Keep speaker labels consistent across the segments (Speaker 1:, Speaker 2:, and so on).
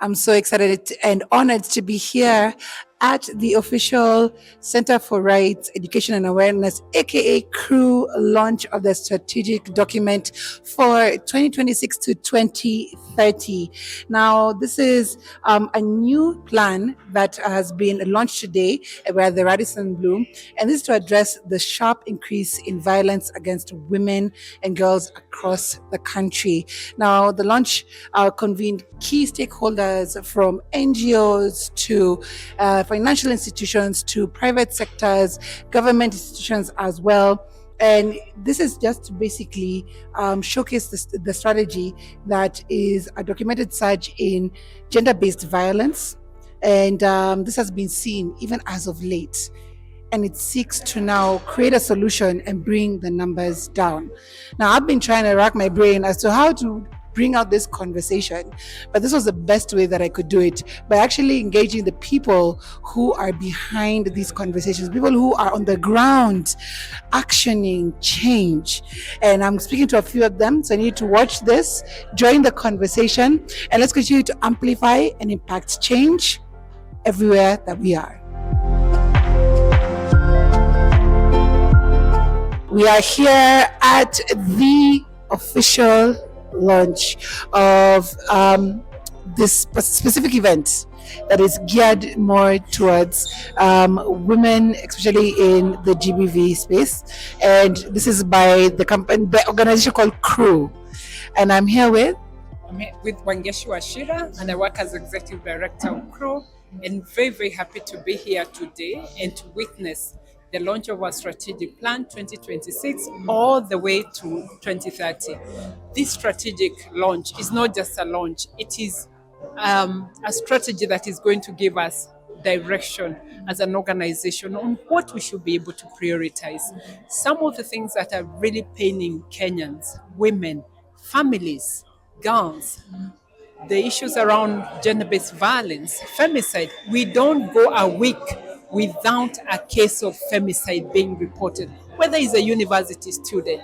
Speaker 1: I'm so excited and honored to be here at the official Center for Rights, Education and Awareness, aka CREAW, launch of the strategic document for 2026 to 2030. Now, this is a new plan that has been launched today by the Radisson Blu, and this is to address the sharp increase in violence against women and girls across the country. Now, the launch convened key stakeholders from NGOs to financial institutions to private sectors, government institutions as well. And this is just to basically showcase the strategy that is a documented surge in gender-based violence. And this has been seen even as of late. And it seeks to now create a solution and bring the numbers down. Now, I've been trying to rack my brain as to how to bring out this conversation, but this was the best way that I could do it, by actually engaging the people who are behind these conversations, people who are on the ground actioning change. And I'm speaking to a few of them, so I need to watch this, join the conversation, and let's continue to amplify and impact change everywhere that we are. We are here at the official launch of this specific event that is geared more towards women, especially in the GBV space. And this is by the organization called CREAW. And I'm here with
Speaker 2: Wangeshu Ashira, and I work as Executive Director of CREAW, and very, very happy to be here today and to witness the launch of our strategic plan 2026 all the way to 2030. This strategic launch is not just a launch, it is a strategy that is going to give us direction as an organization on what we should be able to prioritize. Some of the things that are really paining Kenyans, women, families, girls, the issues around gender-based violence, femicide. We don't go a week without a case of femicide being reported, whether it's a university student,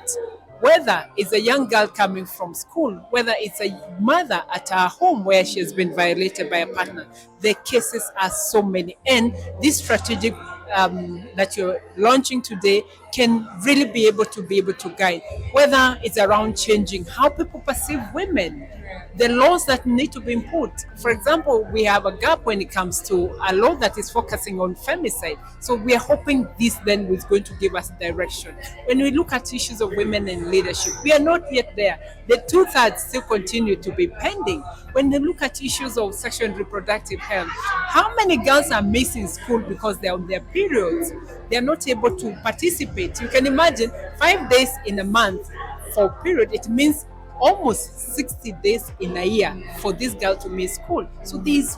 Speaker 2: whether it's a young girl coming from school, whether it's a mother at her home where she has been violated by a partner. The cases are so many. And this strategic that you're launching today can really be able to guide, whether it's around changing how people perceive women, the laws that need to be put. For example, we have a gap when it comes to a law that is focusing on femicide. So we are hoping this then is going to give us direction. When we look at issues of women in leadership, we are not yet there. The 2/3 still continue to be pending. When they look at issues of sexual and reproductive health, how many girls are missing school because they're on their periods? They're not able to participate. You can imagine 5 days in a month for period, it means almost 60 days in a year for this girl to miss school. So these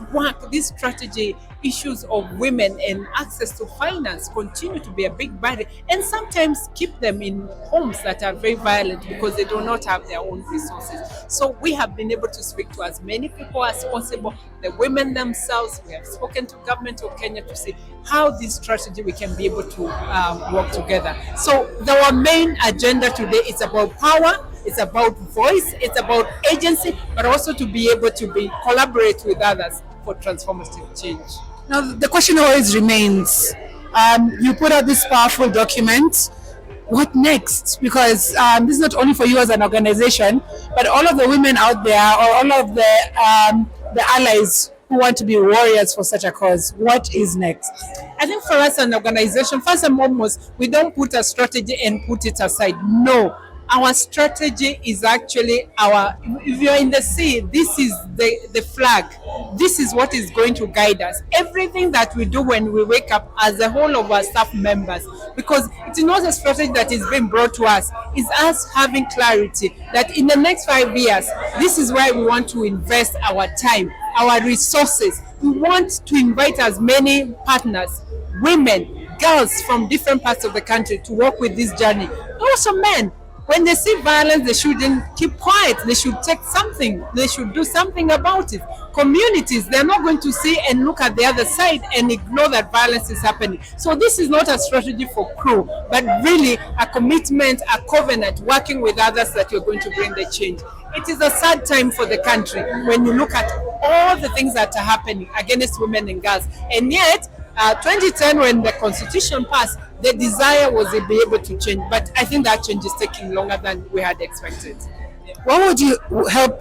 Speaker 2: strategy issues of women and access to finance continue to be a big barrier, and sometimes keep them in homes that are very violent because they do not have their own resources. So we have been able to speak to as many people as possible, the women themselves. We have spoken to government of Kenya to see how this strategy we can be able to work together. So our main agenda today is about power, it's about voice, it's about agency, but also to be able to collaborate with others for transformative change.
Speaker 1: Now, the question always remains, you put out this powerful document, what next? Because this is not only for you as an organization, but all of the women out there, or all of the allies who want to be warriors for such a cause. What is next?
Speaker 2: I think for us, an organization, first and foremost, we don't put a strategy and put it aside. No. Our strategy is actually if you're in the sea, this is the flag. This is what is going to guide us. Everything that we do when we wake up as a whole of our staff members, because it's not a strategy that is being brought to us, it's us having clarity that in the next 5 years, this is where we want to invest our time, our resources. We want to invite as many partners, women, girls from different parts of the country to work with this journey. Also men. When they see violence, they shouldn't keep quiet. They should take something. They should do something about it. Communities, they're not going to see and look at the other side and ignore that violence is happening. So this is not a strategy for CREAW, but really a commitment, a covenant, working with others that you're going to bring the change. It is a sad time for the country when you look at all the things that are happening against women and girls. And yet, 2010, when the constitution passed, the desire was to be able to change. But I think that change is taking longer than we had expected.
Speaker 1: What would you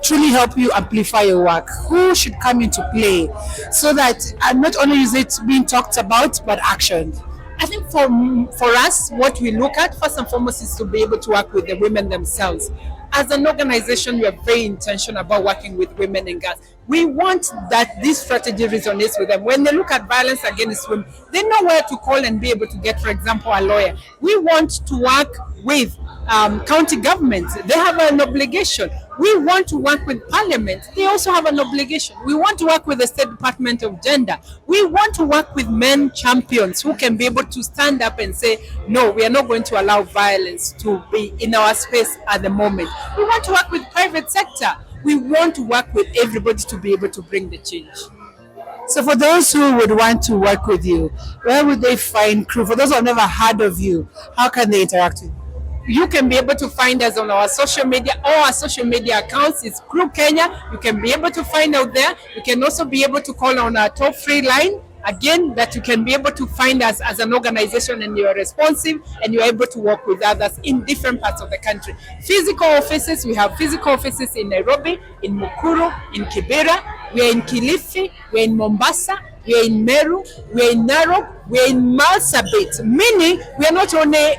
Speaker 1: truly help you amplify your work? Who should come into play so that not only is it being talked about but actioned?
Speaker 2: I think for us, what we look at first and foremost is to be able to work with the women themselves. As an organization, we are very intentional about working with women and girls. We want that this strategy resonates with them. When they look at violence against women, they know where to call and be able to get, for example, a lawyer. We want to work with county governments. They have an obligation. We want to work with parliament. They also have an obligation. We want to work with the State Department of Gender. We want to work with men champions who can be able to stand up and say, no, we are not going to allow violence to be in our space at the moment. We want to work with private sector. We want to work with everybody to be able to bring the change.
Speaker 1: So for those who would want to work with you, where would they find CREAW? For those who have never heard of you, how can they interact with you?
Speaker 2: You can be able to find us on our social media. All our social media accounts is CREAW Kenya. You can be able to find out there. You can also be able to call on our toll free line. Again, that you can be able to find us as an organization and you are responsive and you are able to work with others in different parts of the country. Physical offices, we have physical offices in Nairobi, in Mukuru, in Kibera, we are in Kilifi, we are in Mombasa, we are in Meru, we are in Narok, we are in Marsabit, meaning we are not only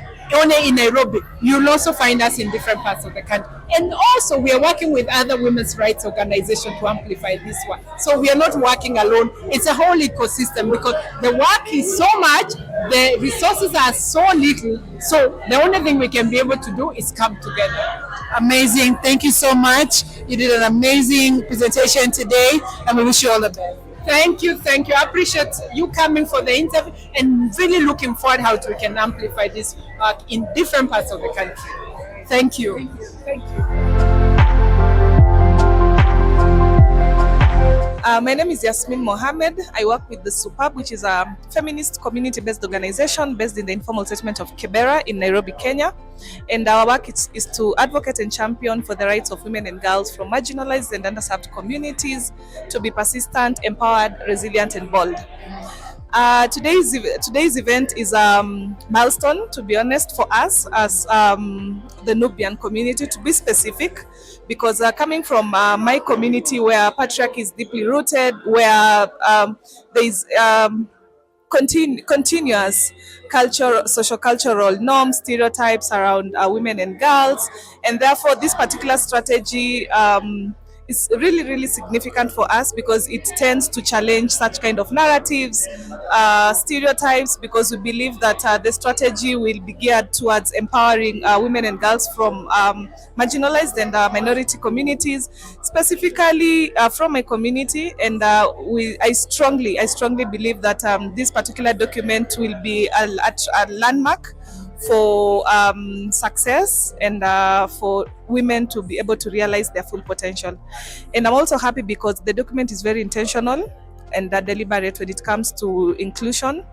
Speaker 2: in Nairobi, you'll also find us in different parts of the country. And also, we are working with other women's rights organizations to amplify this one. So we are not working alone. It's a whole ecosystem because the work is so much, the resources are so little. So the only thing we can be able to do is come together.
Speaker 1: Amazing. Thank you so much. You did an amazing presentation today, and we wish you all the best.
Speaker 2: Thank you. I appreciate you coming for the interview and really looking forward how we can amplify this work in different parts of the country. Thank you. Thank you.
Speaker 3: My name is Yasmin Mohammed. I work with the Superb, which is a feminist community-based organization based in the informal settlement of Kibera in Nairobi, Kenya. And our work is to advocate and champion for the rights of women and girls from marginalized and underserved communities to be persistent, empowered, resilient, and bold. Today's event is a milestone, to be honest, for us as the Nubian community, to be specific, because coming from my community where patriarchy is deeply rooted, where there is continuous social-cultural norms, stereotypes around women and girls, and therefore this particular strategy is really, really significant for us because it tends to challenge such kind of narratives, stereotypes, because we believe that the strategy will be geared towards empowering women and girls from marginalized and minority communities, specifically from my community. And I strongly believe that this particular document will be a landmark for success and for women to be able to realize their full potential. And I'm also happy because the document is very intentional and deliberate when it comes to inclusion,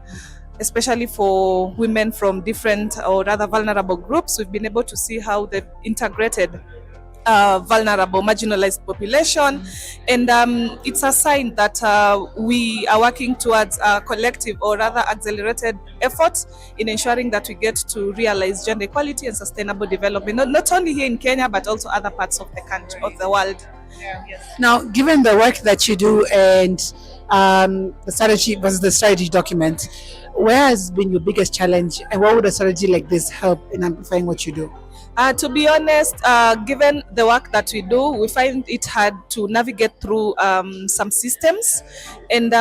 Speaker 3: especially for women from different or rather vulnerable groups. We've been able to see how they've integrated vulnerable, marginalized population, and it's a sign that we are working towards a collective or rather accelerated effort in ensuring that we get to realize gender equality and sustainable development, not only here in Kenya but also other parts of the country, of the world.
Speaker 1: Yeah. Yes. Now, given the work that you do and the strategy versus the strategy document, where has been your biggest challenge, and what would a strategy like this help in amplifying what you do?
Speaker 3: To be honest, given the work that we do, we find it hard to navigate through some systems. And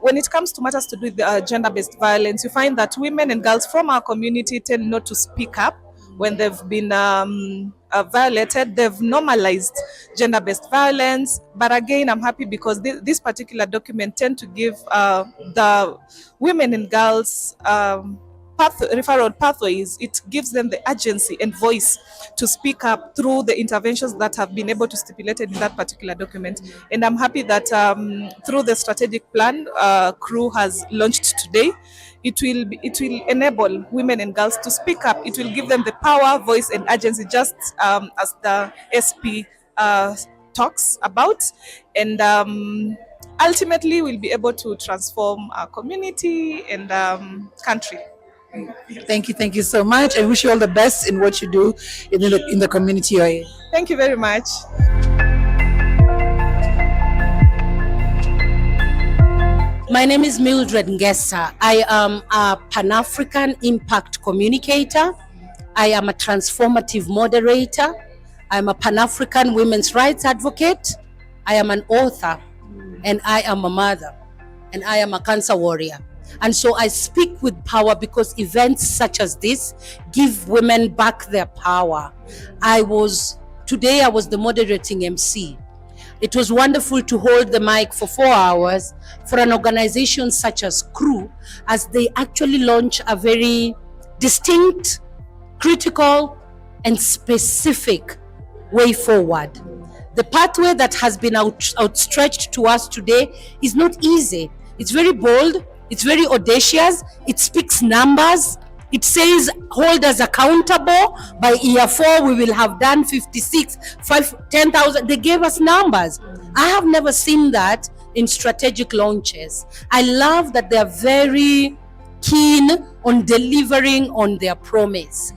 Speaker 3: when it comes to matters to do with gender-based violence, you find that women and girls from our community tend not to speak up when they've been violated. They've normalized gender-based violence. But again, I'm happy because this particular document tend to give the women and girls referral pathways. It gives them the agency and voice to speak up through the interventions that have been able to stipulated in that particular document. And I'm happy that through the strategic plan CREAW has launched today, it will enable women and girls to speak up. It will give them the power, voice, and agency, just as the SP talks about, and ultimately we'll be able to transform our community and country.
Speaker 1: Thank you so much. I wish you all the best in what you do in the community you're in.
Speaker 3: Thank you very much.
Speaker 4: My name is Mildred Ngesa. I am a Pan-African impact communicator. I am a transformative moderator. I'm a Pan-African women's rights advocate. I am an author, and I am a mother, and I am a cancer warrior. And so I speak with power because events such as this give women back their power. Today I was the moderating MC. It was wonderful to hold the mic for 4 hours for an organization such as CREAW, as they actually launch a very distinct, critical, and specific way forward. The pathway that has been outstretched to us today is not easy. It's very bold, it's very audacious, it speaks numbers. It says, hold us accountable. By year 4, we will have done 56, 10,000. They gave us numbers. I have never seen that in strategic launches. I love that they are very keen on delivering on their promise.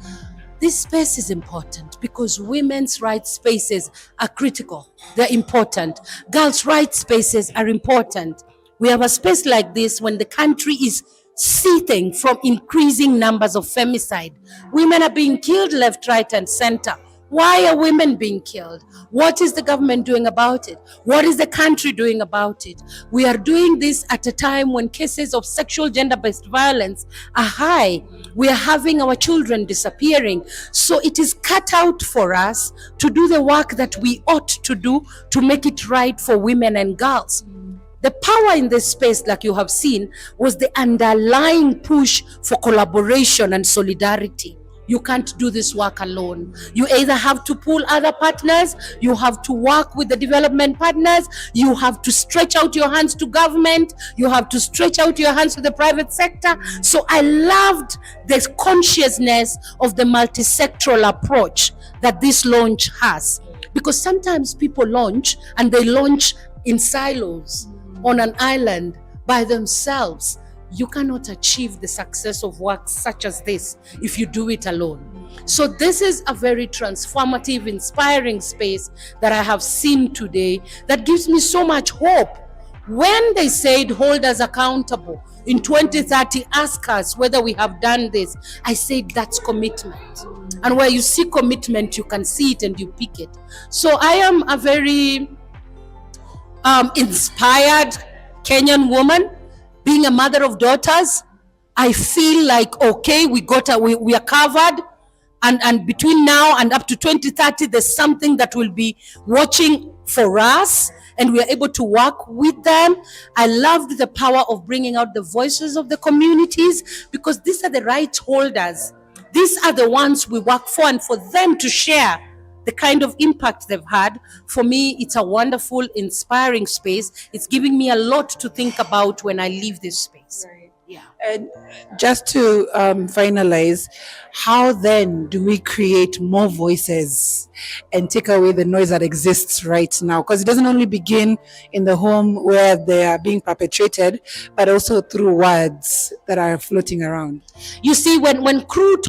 Speaker 4: This space is important because women's rights spaces are critical. They're important. Girls' rights spaces are important. We have a space like this when the country is seething from increasing numbers of femicide. Women are being killed left, right, and center. Why are women being killed? What is the government doing about it? What is the country doing about it? We are doing this at a time when cases of sexual gender-based violence are high. We are having our children disappearing. So it is cut out for us to do the work that we ought to do to make it right for women and girls. The power in this space, like you have seen, was the underlying push for collaboration and solidarity. You can't do this work alone. You either have to pull other partners, you have to work with the development partners, you have to stretch out your hands to government, you have to stretch out your hands to the private sector. So I loved the consciousness of the multi-sectoral approach that this launch has. Because sometimes people launch and they launch in silos, on an island by themselves. You cannot achieve the success of work such as this if you do it alone. So this is a very transformative, inspiring space that I have seen today that gives me so much hope. When they said, hold us accountable, in 2030, ask us whether we have done this, I said that's commitment. And where you see commitment, you can see it and you pick it. So I am a very inspired Kenyan woman, being a mother of daughters. I feel like, okay, we are covered, and between now and up to 2030, there's something that will be watching for us, and we are able to work with them. I loved the power of bringing out the voices of the communities, because these are the rights holders. These are the ones we work for, and for them to share the kind of impact they've had. For me, it's a wonderful, inspiring space. It's giving me a lot to think about when I leave this space.
Speaker 1: Right.
Speaker 4: Yeah.
Speaker 1: And just to finalize, how then do we create more voices and take away the noise that exists right now? Because it doesn't only begin in the home where they are being perpetrated, but also through words that are floating around.
Speaker 4: You see, when CREAW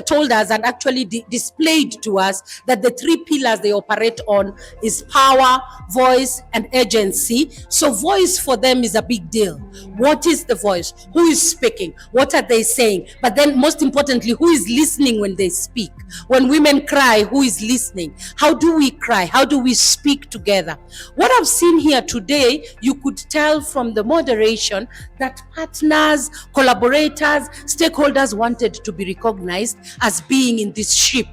Speaker 4: told us and actually displayed to us that the 3 pillars they operate on is power, voice, and agency. So voice for them is a big deal. What is the voice? Who is speaking? What are they saying? But then most importantly, who is listening when they speak? When women cry, who is listening? How do we cry? How do we speak together? What I've seen here today, you could tell from the moderation that partners, collaborators, stakeholders wanted to be recognized as being in this ship.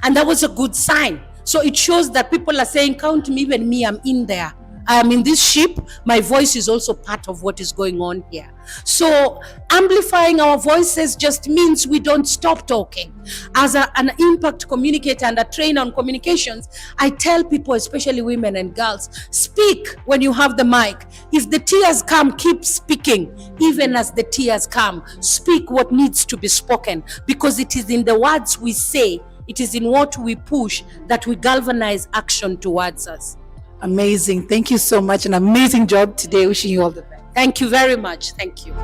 Speaker 4: And that was a good sign. So it shows that people are saying, count me, even me, I'm in there. I am in this ship. My voice is also part of what is going on here. So amplifying our voices just means we don't stop talking. As an impact communicator and a trainer on communications, I tell people, especially women and girls, speak when you have the mic. If the tears come, keep speaking. Even as the tears come, speak what needs to be spoken, because it is in the words we say, It is in what we push that we galvanize action towards us.
Speaker 1: Amazing. Thank you so much. An amazing job today. Wishing you all the best.
Speaker 4: Thank you very much. Thank you.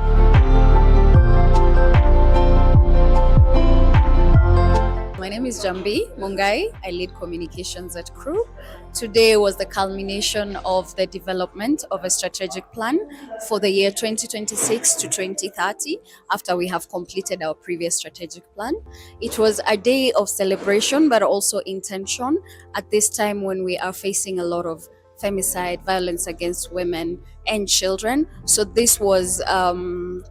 Speaker 5: My name is Jambi Mungai. I lead communications at CREAW. Today was the culmination of the development of a strategic plan for the year 2026 to 2030 after we have completed our previous strategic plan. It was a day of celebration but also intention at this time when we are facing a lot of femicide, violence against women and children. So this was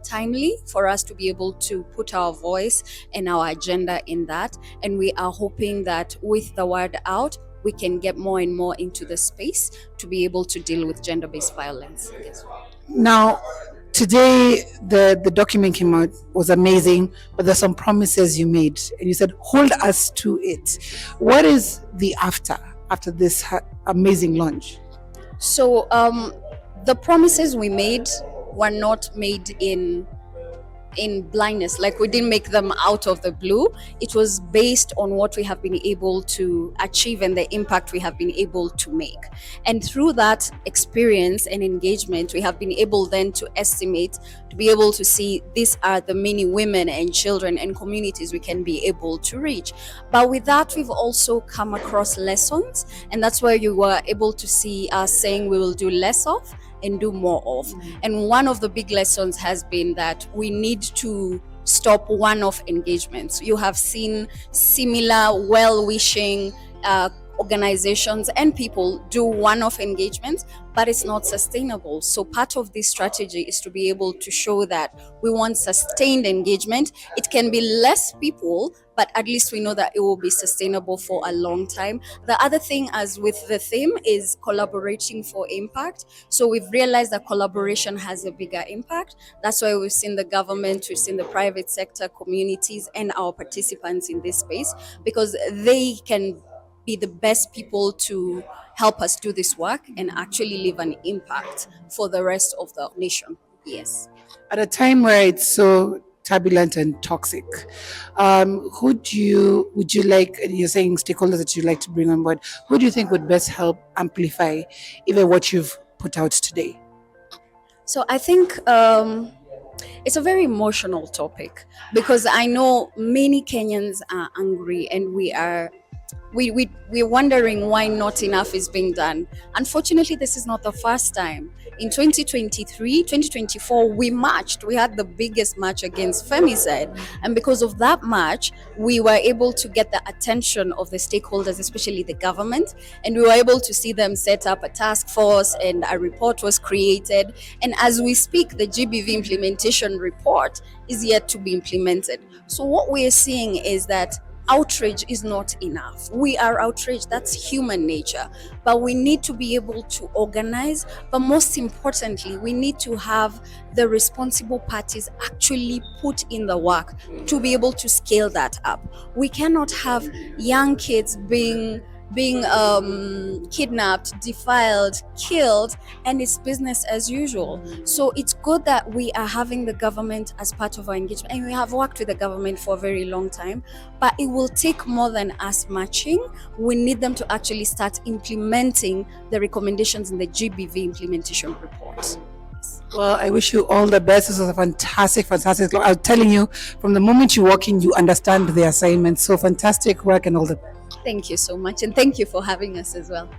Speaker 5: timely for us to be able to put our voice and our agenda in that. And we are hoping that with the word out, we can get more and more into the space to be able to deal with gender-based violence.
Speaker 1: Now, today the document came out, was amazing, but there's some promises you made, and you said, hold us to it. What is the after this amazing launch?
Speaker 5: So the promises we made were not made in blindness, like we didn't make them out of the blue. It was based on what we have been able to achieve and the impact we have been able to make. And through that experience and engagement, we have been able then to estimate, to be able to see these are the many women and children and communities we can be able to reach. But with that, we've also come across lessons, and that's where you were able to see us saying we will do less of and do more of. And one of the big lessons has been that we need to stop one-off engagements. You have seen similar well-wishing organizations and people do one-off engagements, but it's not sustainable. So part of this strategy is to be able to show that we want sustained engagement. It can be less people, but at least we know that it will be sustainable for a long time. The other thing, as with the theme, is collaborating for impact. So we've realized that collaboration has a bigger impact. That's why we've seen the government, we've seen the private sector, communities, and our participants in this space, because they can be the best people to help us do this work and actually leave an impact for the rest of the nation. Yes.
Speaker 1: At a time where it's so turbulent and toxic, would you like, you're saying stakeholders that you'd like to bring on board, who do you think would best help amplify even what you've put out today?
Speaker 5: So I think it's a very emotional topic, because I know many Kenyans are angry, and we're wondering why not enough is being done. Unfortunately, this is not the first time. In 2024, we marched. We had the biggest march against femicide. And because of that march, we were able to get the attention of the stakeholders, especially the government. And we were able to see them set up a task force, and a report was created. And as we speak, the GBV implementation report is yet to be implemented. So what we're seeing is that outrage is not enough. We are outraged, that's human nature, but we need to be able to organize. But most importantly, we need to have the responsible parties actually put in the work to be able to scale that up. We cannot have young kids being kidnapped, defiled, killed, and it's business as usual. So it's good that we are having the government as part of our engagement, and we have worked with the government for a very long time, but it will take more than us marching. We need them to actually start implementing the recommendations in the GBV implementation report.
Speaker 1: Well, I wish you all the best. This was a fantastic. I'm telling you, from the moment you walk in, you understand the assignment. So fantastic work and all the best.
Speaker 5: Thank you so much, and thank you for having us as well.